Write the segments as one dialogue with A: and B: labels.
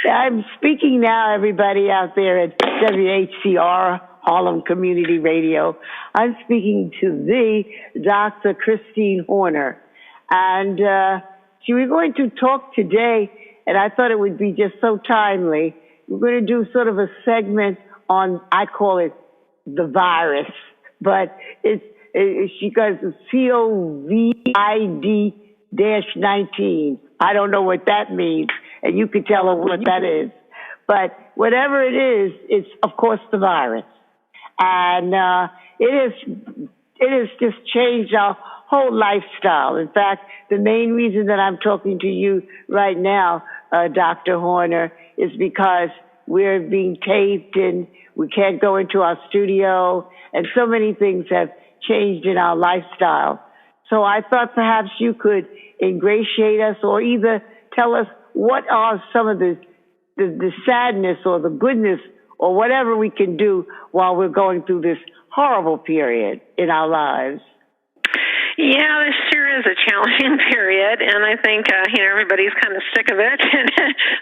A: I'm speaking now, everybody out there at WHCR, Harlem Community Radio. I'm speaking to the Dr. Christine Horner. And we're going to talk today, and I thought it would be just so timely. We're going to do sort of a segment on, I call it the virus, but she goes COVID-19. I don't know what that means, and you could tell her what that is. But whatever it is, it's of course the virus, and it has just changed our whole lifestyle. In fact, the main reason that I'm talking to you right now, Dr. Horner, is because we're being taped and we can't go into our studio, and so many things have changed in our lifestyle. So I thought perhaps you could ingratiate us or either tell us what are some of the sadness or the goodness or whatever we can do while we're going through this horrible period in our lives.
B: Yeah, this sure is a challenging period, and I think everybody's kind of sick of it, and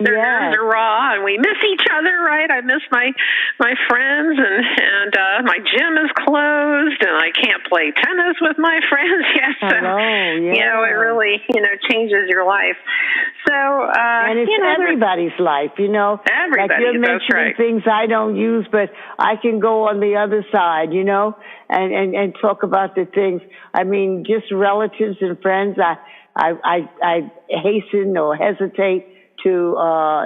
B: their nerves are raw, and we miss each other, right? I miss my friends, and my gym is closed, and I can't play tennis with my friends yet. So, it really changes your life. So
A: and it's everybody's life,
B: Everybody,
A: like you're mentioning things I don't use, but I can go on the other side, and talk about the things. I mean, just relatives and friends, I hasten or hesitate to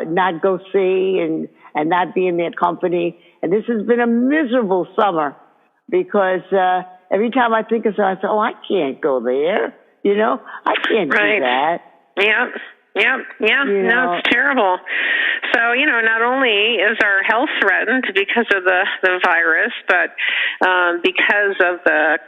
A: not go see and not be in their company. And this has been a miserable summer because every time I think of something, I say, I can't go there. I can't do that.
B: Yeah. No, it's terrible. So, not only is our health threatened because of the virus, but because of the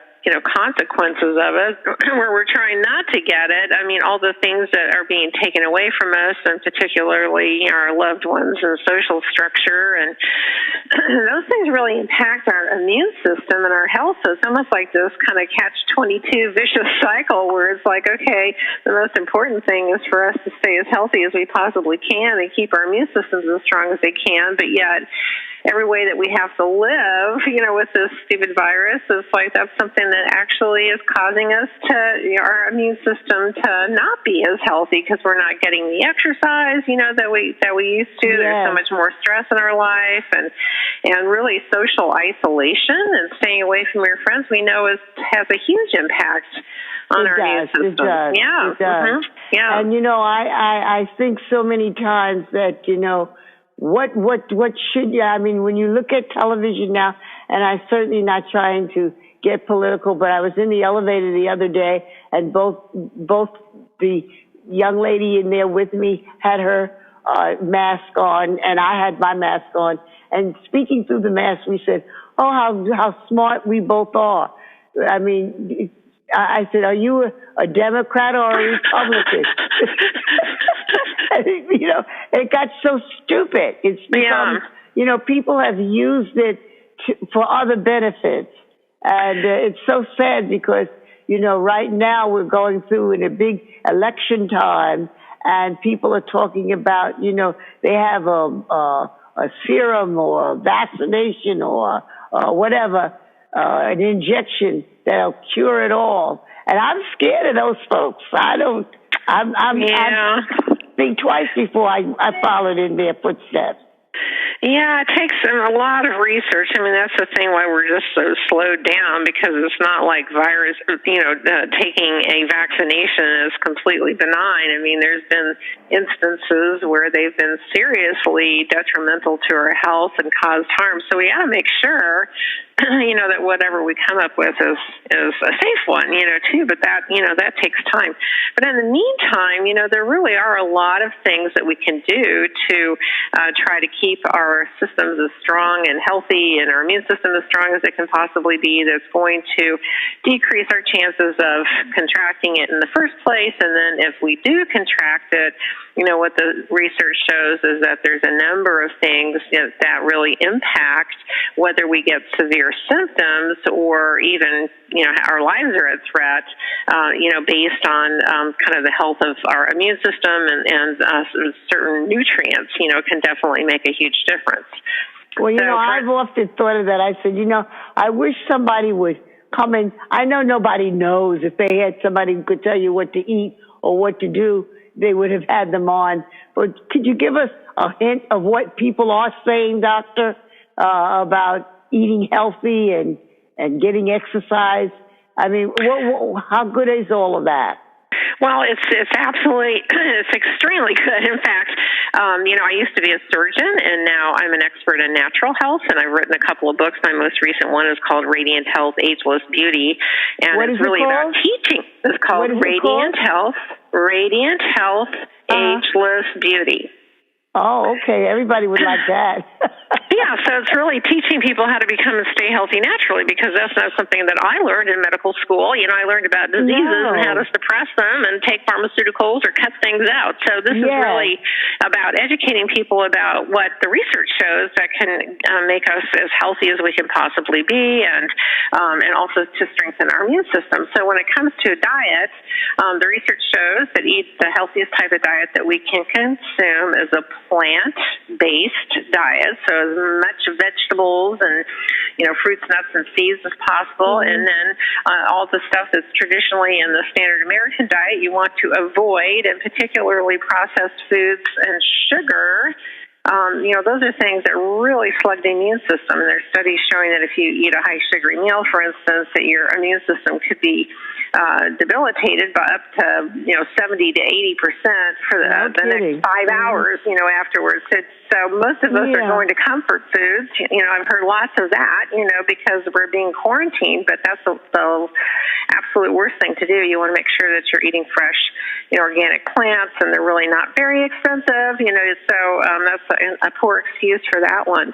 B: consequences of it, where we're trying not to get it. I mean, all the things that are being taken away from us, and particularly our loved ones and social structure, and those things really impact our immune system and our health. So it's almost like this kind of catch-22 vicious cycle where it's like, okay, the most important thing is for us to stay as healthy as we possibly can and keep our immune systems as strong as they can, but yet every way that we have to live, with this stupid virus, is like that's something that actually is causing us to, our immune system to not be as healthy because we're not getting the exercise, that we used to. Yeah. There's so much more stress in our life, and really social isolation and staying away from your friends, we know has a huge impact on our immune system.
A: It does.
B: Yeah.
A: It does.
B: Mm-hmm. Yeah.
A: And I think so many times that what should you? I mean, when you look at television now, and I'm certainly not trying to get political, but I was in the elevator the other day, and both the young lady in there with me had her mask on, and I had my mask on. And speaking through the mask, we said, "Oh, how smart we both are." I mean, I said, "Are you a Democrat or a Republican?" It got so stupid. It's become, people have used it for other benefits. And it's so sad because, right now we're going through in a big election time, and people are talking about, they have a serum or a vaccination or whatever, an injection that'll cure it all. And I'm scared of those folks. I'm think twice before I followed in their footsteps.
B: Yeah, it takes a lot of research. I mean, that's the thing why we're just so slowed down, because it's not like virus, taking a vaccination is completely benign. I mean, there's been instances where they've been seriously detrimental to our health and caused harm. So we got to make sure, that whatever we come up with is a safe one, too. But that, that takes time. But in the meantime, there really are a lot of things that we can do to try to keep our systems as strong and healthy and our immune system as strong as it can possibly be, that's going to decrease our chances of contracting it in the first place. And then if we do contract it, what the research shows is that there's a number of things that really impact whether we get severe symptoms or even, our lives are at threat, based on kind of the health of our immune system and certain nutrients, can definitely make a huge difference.
A: Well, I've often thought of that. I said, I wish somebody would come in. I know nobody knows. If they had somebody who could tell you what to eat or what to do, they would have had them on. But could you give us a hint of what people are saying, Doctor, about eating healthy and getting exercise? I mean, how good is all of that?
B: Well, it's extremely good. In fact, I used to be a surgeon, and now I'm an expert in natural health, and I've written a couple of books. My most recent one is called Radiant Health, Ageless Beauty, and it's really about teaching. It's called Radiant Health, Ageless Beauty.
A: Oh, okay. Everybody would like that.
B: Yeah, so it's really teaching people how to become and stay healthy naturally, because that's not something that I learned in medical school. I learned about diseases and how to suppress them and take pharmaceuticals or cut things out. So this is really about educating people about what the research shows that can make us as healthy as we can possibly be, and also to strengthen our immune system. So when it comes to diet, the research shows that the healthiest type of diet that we can consume is a plant-based diet, so as much vegetables and fruits, nuts, and seeds as possible, and then all the stuff that's traditionally in the standard American diet you want to avoid, and particularly processed foods and sugar. Those are things that really slug the immune system, and there's studies showing that if you eat a high sugary meal, for instance, that your immune system could be debilitated by up to 70 to 80% for the next 5 hours afterwards. So most of us are going to comfort foods. I've heard lots of that because we're being quarantined, but that's the absolute worst thing to do. You want to make sure that you're eating fresh organic plants, and they're really not very expensive, so that's a poor excuse for that one.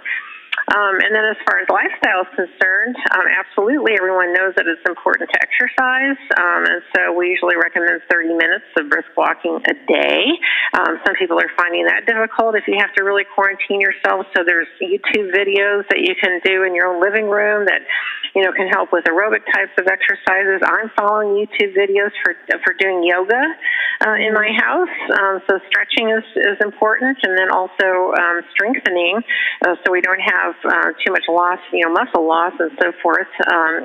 B: And then as far as lifestyle is concerned, absolutely everyone knows that it's important to exercise, and so we usually recommend 30 minutes of brisk walking a day. Some people are finding that difficult if you have to really quarantine yourself, so there's YouTube videos that you can do in your own living room that can help with aerobic types of exercises. I'm following YouTube videos for doing yoga in my house, so stretching is important, and then also strengthening, so we don't have too much loss, muscle loss and so forth,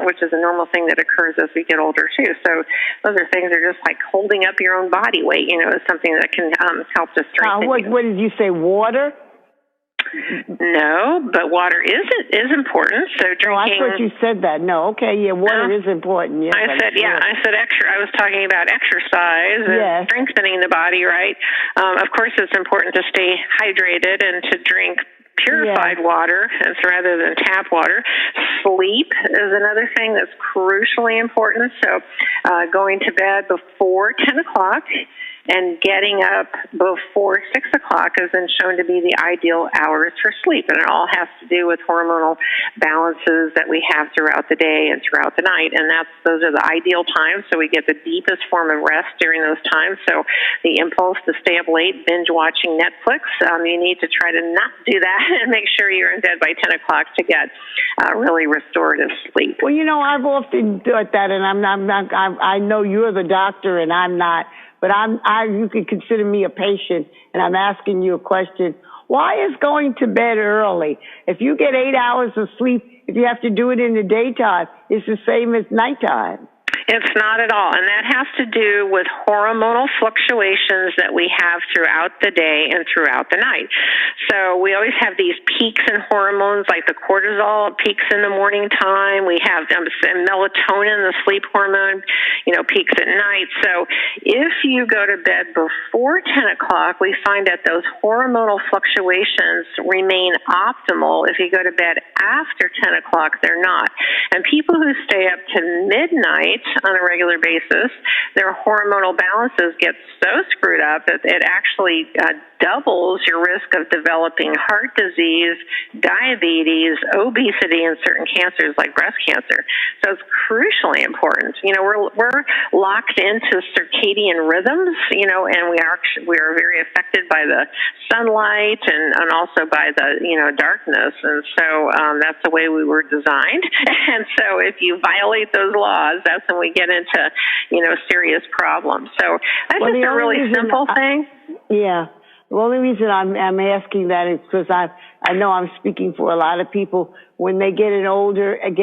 B: which is a normal thing that occurs as we get older too. So those are things that are just like holding up your own body weight, is something that can help to strengthen you.
A: What did you say, water?
B: No, but water is important. So drinking.
A: Oh, I thought you said that. No, okay, water is important. Yes,
B: I said I was talking about exercise and strengthening the body, right? Of course, it's important to stay hydrated and to drink purified water rather than tap water. Sleep is another thing that's crucially important. So going to bed before 10 o'clock and getting up before 6 o'clock has been shown to be the ideal hours for sleep. And it all has to do with hormonal balances that we have throughout the day and throughout the night. And those are the ideal times, so we get the deepest form of rest during those times. So the impulse to stay up late, binge watching Netflix, you need to try to not do that and make sure you're in bed by 10 o'clock to get really restorative sleep.
A: Well, I've often thought that, and I know you're the doctor and I'm not, but you could consider me a patient, and I'm asking you a question. Why is going to bed early? If you get 8 hours of sleep, if you have to do it in the daytime, it's the same as nighttime.
B: It's not at all, and that has to do with hormonal fluctuations that we have throughout the day and throughout the night. So we always have these peaks in hormones, like the cortisol peaks in the morning time. We have melatonin, the sleep hormone, peaks at night. So if you go to bed before 10 o'clock, we find that those hormonal fluctuations remain optimal. If you go to bed after 10 o'clock, they're not. And people who stay up to midnight on a regular basis, their hormonal balances get so screwed up that it actually doubles your risk of developing heart disease, diabetes, obesity, and certain cancers like breast cancer. So it's crucially important. We're locked into circadian rhythms, and we are very affected by the sunlight and also by the, darkness. And so that's the way we were designed. And so if you violate those laws, that's when we get into, serious problems. So that's just a really simple thing.
A: Yeah. The only reason I'm asking that is because I know I'm speaking for a lot of people. When they get older and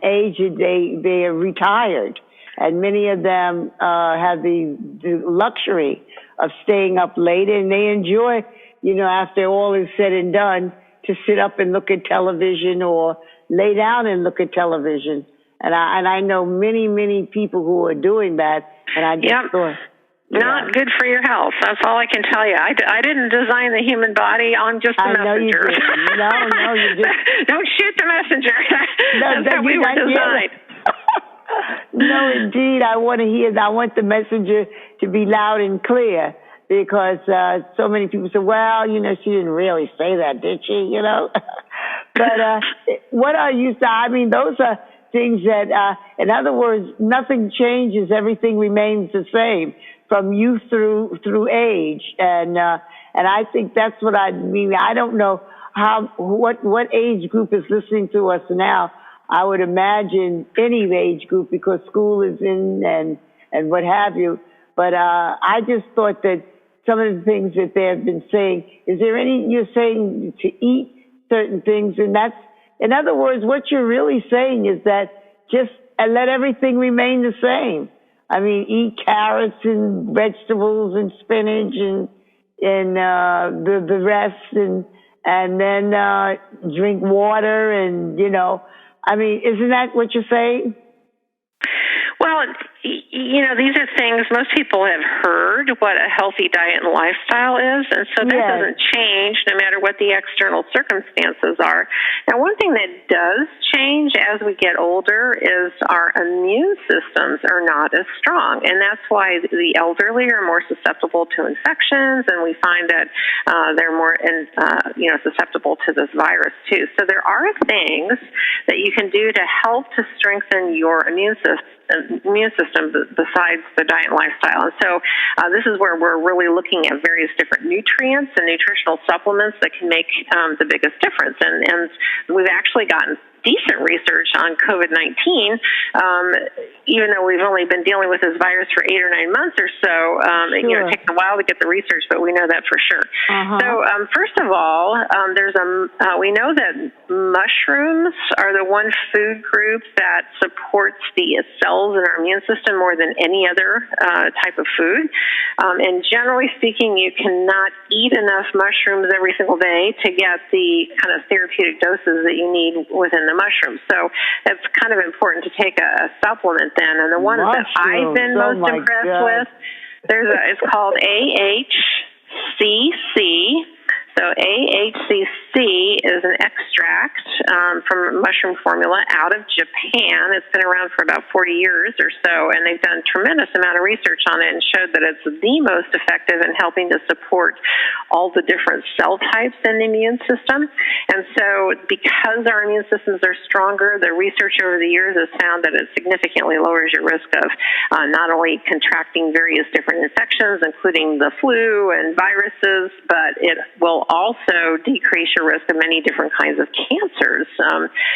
A: age, they are retired, and many of them have the luxury of staying up late, and they enjoy, after all is said and done, to sit up and look at television or lay down and look at television. And I know many people who are doing that, and I just thought.
B: Not good for your health. That's all I can tell you. I didn't design the human body. I'm just the messenger.
A: No, you didn't. No, you didn't.
B: Don't shoot the messenger. That's how we were designed.
A: No, indeed. I want the messenger to be loud and clear, because so many people say, well, she didn't really say that, did she? But what are you saying? I mean, those are things that, in other words, nothing changes. Everything remains the same from youth through age. And I think that's what I mean. I don't know what age group is listening to us now. I would imagine any age group, because school is in and what have you. But I just thought that some of the things that they have been saying, you're saying to eat certain things, and that's, in other words, what you're really saying is that just let everything remain the same. I mean, eat carrots and vegetables and spinach and the rest, and then drink water, and I mean, isn't that what you're saying?
B: Well, these are things most people have heard what a healthy diet and lifestyle is, and so that doesn't change no matter what the external circumstances are. Now, one thing that does change as we get older is our immune systems are not as strong, and that's why the elderly are more susceptible to infections, and we find that they're more susceptible to this virus too. So there are things that you can do to help to strengthen your immune system besides the diet and lifestyle. And so this is where we're really looking at various different nutrients and nutritional supplements that can make the biggest difference. And we've actually gotten decent research on COVID-19, even though we've only been dealing with this virus for 8 or 9 months or so. It takes a while to get the research, but we know that for sure. So first of all, we know that mushrooms are the one food group that supports the cells in our immune system more than any other type of food. And generally speaking, you cannot eat enough mushrooms every single day to get the kind of therapeutic doses that you need within the mushrooms. So it's kind of important to take a supplement then. And the one that I've been most impressed with, it's called AHCC. So AHCC is an extract from mushroom formula out of Japan. It's been around for about 40 years or so, and they've done a tremendous amount of research on it and showed that it's the most effective in helping to support all the different cell types in the immune system. And so because our immune systems are stronger, the research over the years has found that it significantly lowers your risk of not only contracting various different infections, including the flu and viruses, but it will also decrease your risk of many different kinds of cancers,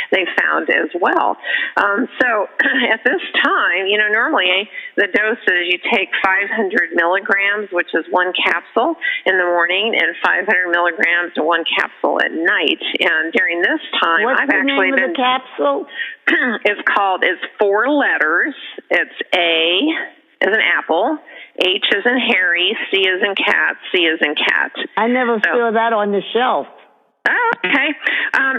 B: they've found as well. So at this time, normally the dose is you take 500 milligrams, which is one capsule in the morning, and 500 milligrams to one capsule at night. And during this time,
A: What's the name of the capsule?
B: It's 4 letters. It's A as an apple, H as in Harry, C as in cat, C as in cat.
A: I never saw that on the shelf.
B: Oh, okay.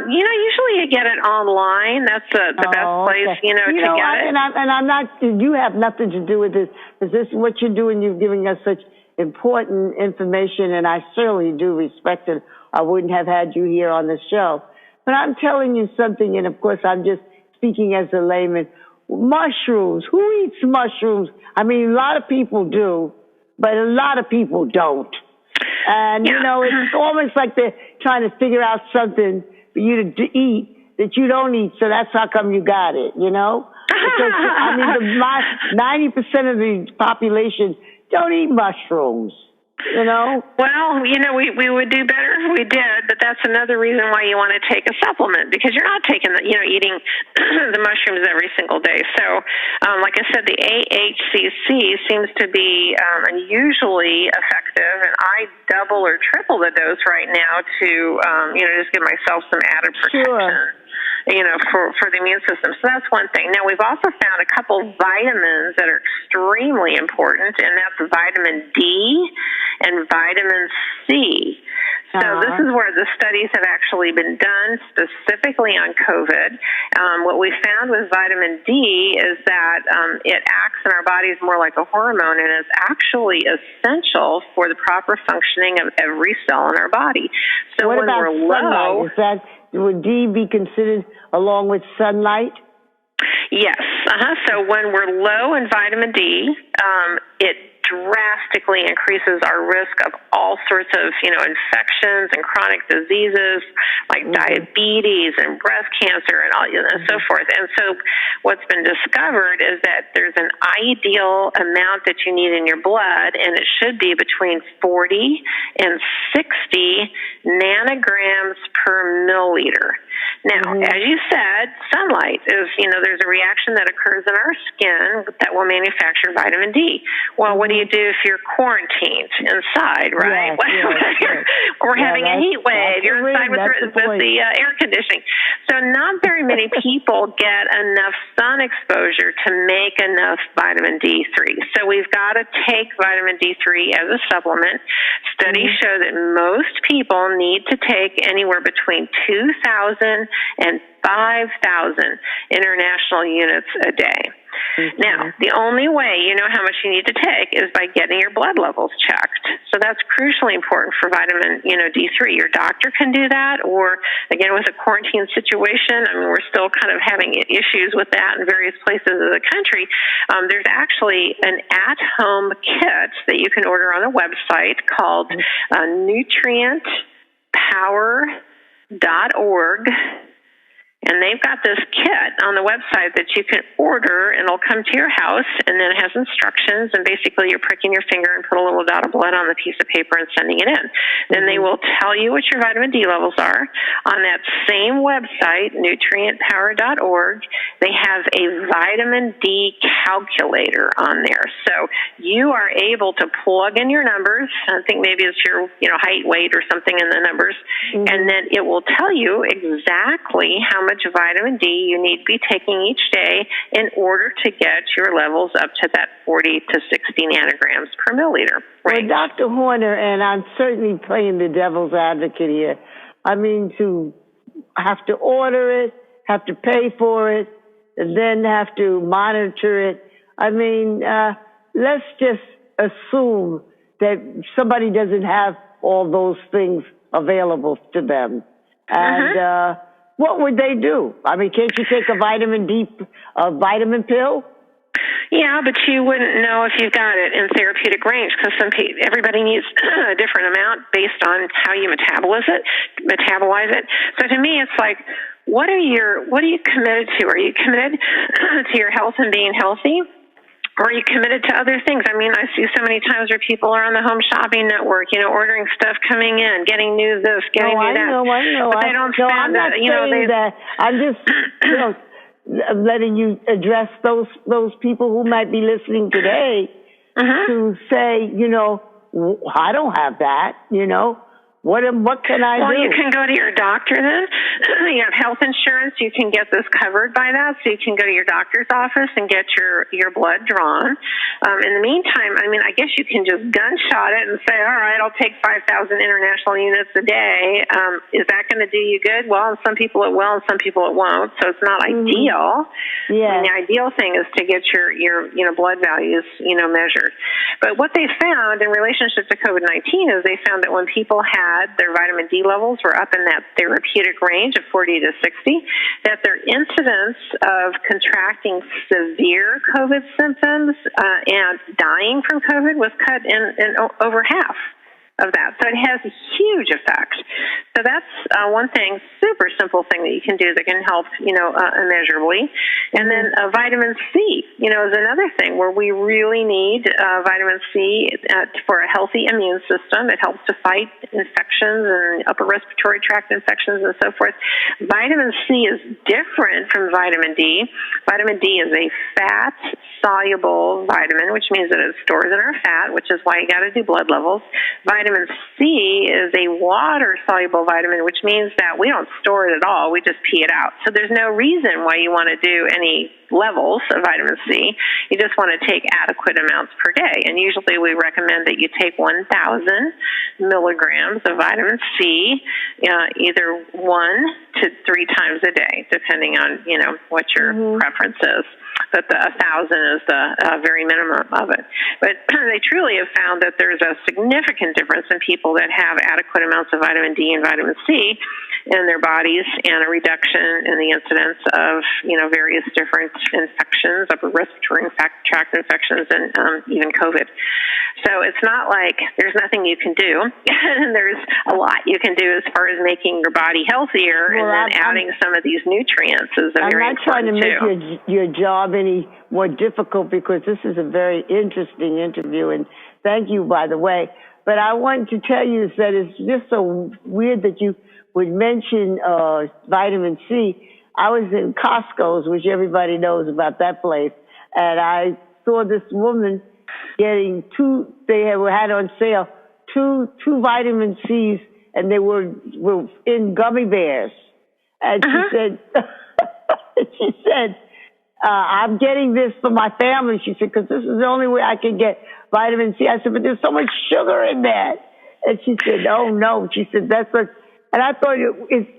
B: Usually you get it online. That's the best place, to get it.
A: And I'm not, you have nothing to do with this, because this is what you're doing. You're giving us such important information, and I certainly do respect it. I wouldn't have had you here on the show. But I'm telling you something, and of course I'm just speaking as a layman, mushrooms. Who eats mushrooms? I mean, a lot of people do, but a lot of people don't. And, you know, it's almost like they're trying to figure out something for you to eat that you don't eat, so that's how come you got it, you know? Because, I mean, 90% of the population don't eat mushrooms. You know?
B: Well, you know, we would do better if we did, but that's another reason why you want to take a supplement, because you're not taking eating the mushrooms every single day. So, like I said, the AHCC seems to be unusually effective, and I double or triple the dose right now to, just give myself some added protection.
A: Sure.
B: For the immune system. So that's one thing. Now, we've also found a couple vitamins that are extremely important, and that's vitamin D and vitamin C. So this is where the studies have actually been done specifically on COVID. What we found with vitamin D is that it acts in our bodies more like a hormone, and is actually essential for the proper functioning of every cell in our body. So
A: what
B: when
A: about
B: we're low,
A: would D be considered along with sunlight?
B: Yes. So when we're low in vitamin D, it drastically increases our risk of all sorts of, infections and chronic diseases like diabetes and breast cancer and all, so forth. And so what's been discovered is that there's an ideal amount that you need in your blood, and it should be between 40 and 60 nanograms per milliliter. Now, as you said, sunlight is, there's a reaction that occurs in our skin that will manufacture vitamin D. Well, what do you do if you're quarantined inside, right?
A: Yes.
B: We're having a heat wave. You're inside with the air conditioning. So not very many people get enough sun exposure to make enough vitamin D3. So we've got to take vitamin D3 as a supplement. Studies show that most people need to take anywhere between 2,000 and 5,000 international units a day. Now, the only way you know how much you need to take is by getting your blood levels checked. So that's crucially important for vitamin, D3. Your doctor can do that, or again, with a quarantine situation, we're still kind of having issues with that in various places of the country. There's actually an at-home kit that you can order on a website called nutrientpower.org. And they've got this kit on the website that you can order, and it'll come to your house, and then it has instructions, and basically you're pricking your finger and put a little dot of blood on the piece of paper and sending it in. Then they will tell you what your vitamin D levels are. On that same website, nutrientpower.org, they have a vitamin D calculator on there. So you are able to plug in your numbers. I think maybe it's your height, weight, or something in the numbers, and then it will tell you exactly how much vitamin D you need to be taking each day in order to get your levels up to that 40 to 60 nanograms per milliliter.
A: Well, Dr. Horner, and I'm certainly playing the devil's advocate here, to have to order it, have to pay for it, and then have to monitor it. Let's just assume that somebody doesn't have all those things available to them. And what would they do? Can't you take a vitamin pill?
B: Yeah, but you wouldn't know if you've got it in therapeutic range, because everybody needs a different amount based on how you metabolize it. So to me, it's like, what are you committed to? Are you committed to your health and being healthy? Or are you committed to other things? I see so many times where people are on the home shopping network, ordering stuff coming in, getting new this, getting new that.
A: I know.
B: But they don't spend
A: I'm not saying that. I'm just, letting you address those people who might be listening today to say, I don't have that, What can I do?
B: Well, you can go to your doctor then. You have health insurance. You can get this covered by that. So you can go to your doctor's office and get your blood drawn. In the meantime, I guess you can just gunshot it and say, all right, I'll take 5,000 international units a day. Is that going to do you good? Well, some people it will and some people it won't. So it's not ideal. Yeah. The ideal thing is to get your blood values, measured. But what they found in relationship to COVID-19 is they found that when people had had their vitamin D levels were up in that therapeutic range of 40 to 60, that their incidence of contracting severe COVID symptoms and dying from COVID was cut in over half of that. So it has a huge effect. So that's one thing, super simple thing that you can do that can help, immeasurably. And then vitamin C, is another thing where we really need vitamin C for a healthy immune system. It helps to fight infections and upper respiratory tract infections and so forth. Vitamin C is different from vitamin D. Vitamin D is a fat-soluble vitamin, which means that it stores in our fat, which is why you got to do blood levels. Vitamin C is a water-soluble vitamin, which means that we don't store it at all. We just pee it out. So there's no reason why you want to do any levels of vitamin C. You just want to take adequate amounts per day. And usually we recommend that you take 1,000 milligrams of vitamin C, either 1 to 3 times a day, depending on, what your preference is. But the 1,000 is the very minimum of it. But they truly have found that there's a significant difference in people that have adequate amounts of vitamin D and vitamin C in their bodies, and a reduction in the incidence of, various different infections, upper respiratory tract infections, and even COVID. So it's not like there's nothing you can do, and there's a lot you can do as far as making your body healthier, and then adding some of these nutrients is very important too.
A: I'm not trying to make your job any more difficult, because this is a very interesting interview, and thank you, by the way. But I wanted to tell you that it's just so weird that you would mention vitamin C. I was in Costco's, which everybody knows about that place, and I saw this woman getting they had on sale two vitamin C's, and they were in gummy bears. And she said, I'm getting this for my family. She said, because this is the only way I can get vitamin C. I said, but there's so much sugar in that. And she said, oh, no. She said, that's what. And I thought,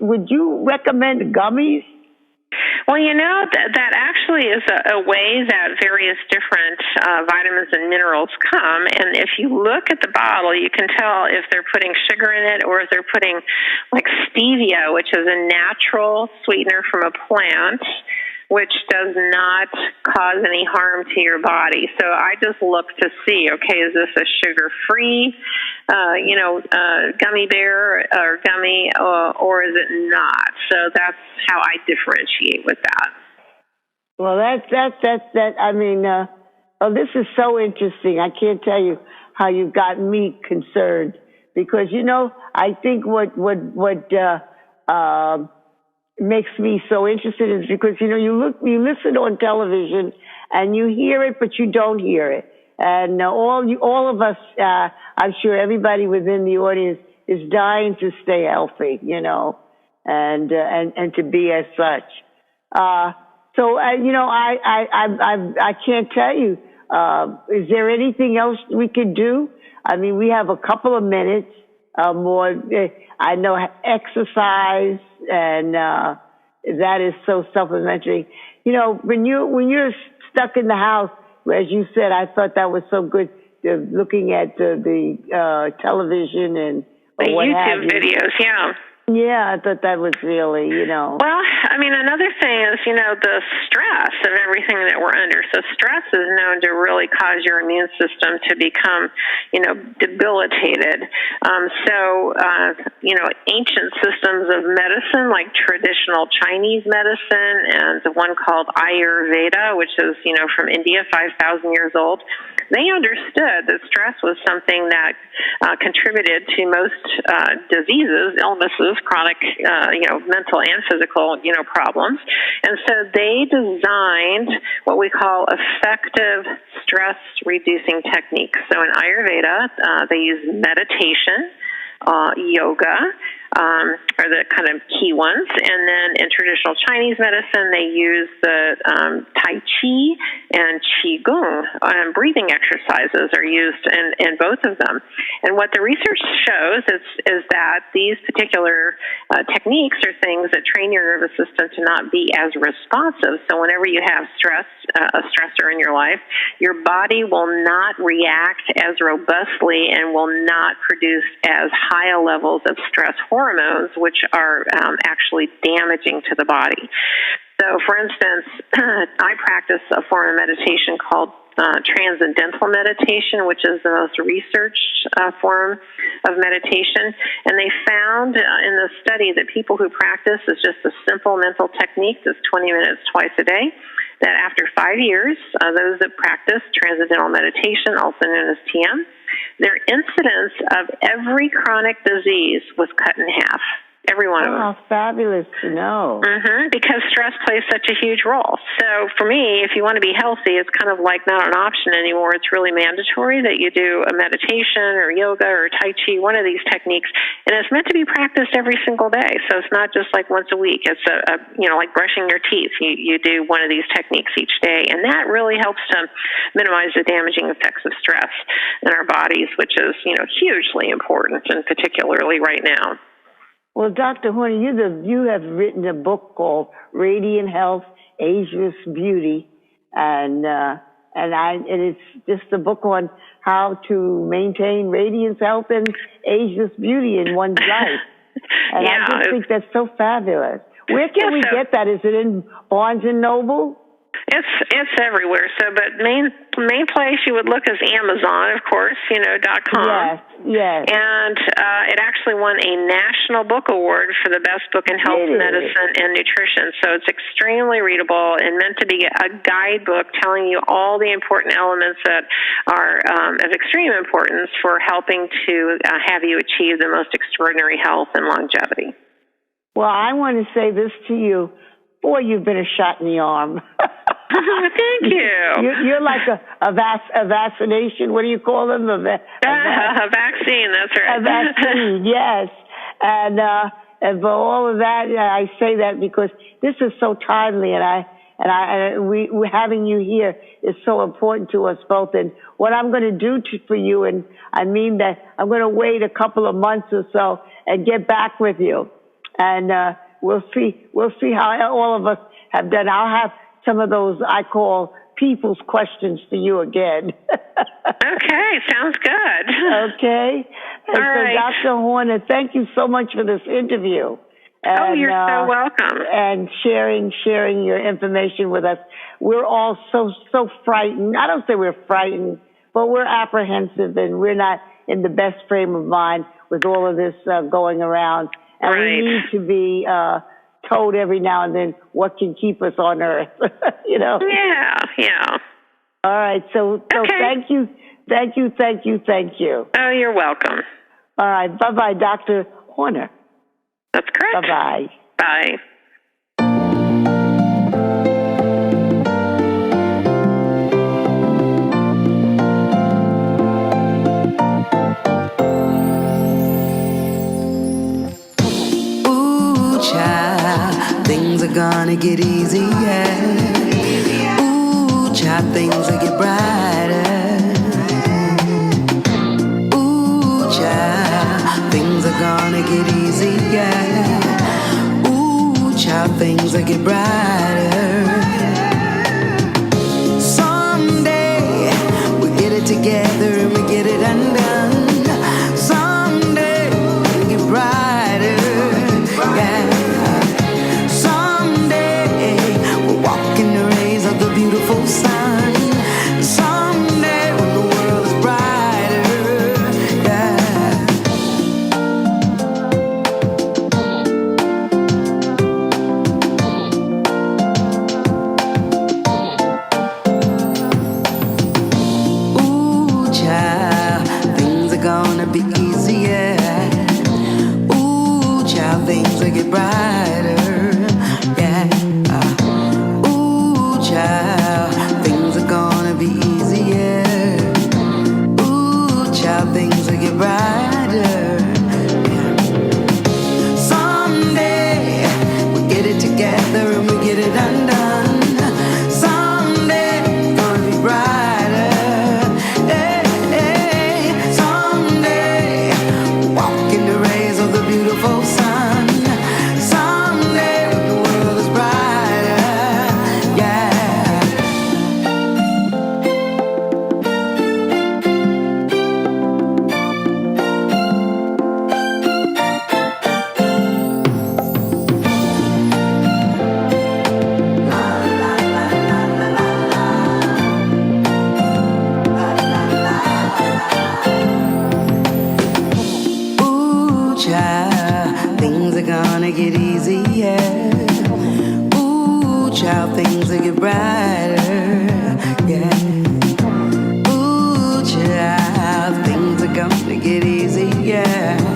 A: would you recommend gummies?
B: Well, that actually is a way that various different vitamins and minerals come. And if you look at the bottle, you can tell if they're putting sugar in it or if they're putting like stevia, which is a natural sweetener from a plant, which does not cause any harm to your body. So I just look to see, okay, is this a sugar-free, gummy bear or gummy, or is it not? So that's how I differentiate with that.
A: Well, that. I mean, this is so interesting. I can't tell you how you've gotten me concerned, because I think what makes me so interested is because you listen on television and you hear it, but you don't hear it. And all of us, I'm sure everybody within the audience is dying to stay healthy, and to be as such. So I can't tell you. Is there anything else we could do? I mean, we have a couple of minutes more. I know exercise, and that is so supplementary. When you're stuck in the house, as you said, I thought that was so good. Looking at the television and
B: the YouTube videos, yeah.
A: Yeah, I thought that was really,
B: Well, I mean, another thing is, the stress of everything that we're under. So stress is known to really cause your immune system to become, debilitated. Ancient systems of medicine, like traditional Chinese medicine and the one called Ayurveda, which is, from India, 5,000 years old, they understood that stress was something that contributed to most diseases, illnesses, chronic, mental and physical, problems. And so they designed what we call effective stress-reducing techniques. So in Ayurveda, they use meditation, yoga, are the kind of key ones. And then in traditional Chinese medicine, they use the Tai Chi and Qigong. Breathing exercises are used in both of them. And what the research shows is that these particular techniques are things that train your nervous system to not be as responsive. So whenever you have stress, a stressor in your life, your body will not react as robustly and will not produce as high a levels of stress hormones, which are actually damaging to the body. So, for instance, I practice a form of meditation called transcendental meditation, which is the most researched form of meditation. And they found in the study that people who practice is just a simple mental technique that's 20 minutes twice a day, that after 5 years, those that practice transcendental meditation, also known as TM, their incidence of every chronic disease was cut in half. Every one of them.
A: Oh, fabulous to know.
B: Because stress plays such a huge role. So for me, if you want to be healthy, it's kind of like not an option anymore. It's really mandatory that you do a meditation or yoga or Tai Chi, one of these techniques. And it's meant to be practiced every single day. So it's not just like once a week. It's like brushing your teeth. You do one of these techniques each day. And that really helps to minimize the damaging effects of stress in our bodies, which is, hugely important, and particularly right now.
A: Well, Dr. Horner, you have written a book called Radiant Health, Ageless Beauty, and it's just a book on how to maintain radiance, health, and ageless beauty in one's life. And I just think that's so fabulous. Where can we get that? Is it in Barnes and Noble?
B: It's everywhere. So, but main place you would look is Amazon, of course, .com.
A: Yes.
B: And it actually won a National Book Award for the best book in health, medicine, and nutrition. So it's extremely readable and meant to be a guidebook telling you all the important elements that are of extreme importance for helping to have you achieve the most extraordinary health and longevity. Well,
A: I want to say this to you. Boy, you've been a shot in the arm.
B: Thank you.
A: You're like a vaccination. What do you call them? A
B: vaccine. That's right.
A: A vaccine. Yes. And for all of that, I say that because this is so timely, and we having you here is so important to us both. And what I'm going to do for you, and I mean that I'm going to wait a couple of months or so and get back with you, and we'll see how all of us have done. I'll have some of those I call people's questions for you again.
B: Okay, sounds good.
A: Okay. And
B: all right.
A: Dr. Horner, thank you so much for this interview. And,
B: you're so welcome.
A: And sharing your information with us. We're all so frightened. I don't say we're frightened, but we're apprehensive, and we're not in the best frame of mind with all of this going around. And we need to be told every now and then what can keep us on earth,
B: Yeah.
A: All right. So thank you.
B: Oh, you're welcome.
A: All right. Bye-bye, Dr. Horner.
B: That's correct.
A: Bye-bye.
B: Bye.
C: Things are gonna get easier. Ooh, child, things will get brighter. Ooh, child, things are gonna get easier. Ooh, child, things will get brighter. Someday we get it together and we get it undone. Someday we'll get brighter. Yeah. Beautiful sun. Someday when the world is brighter, yeah. child, things are gonna get easier. Ooh, child, things will get brighter. Yeah. Ooh, child, things are gonna get easier.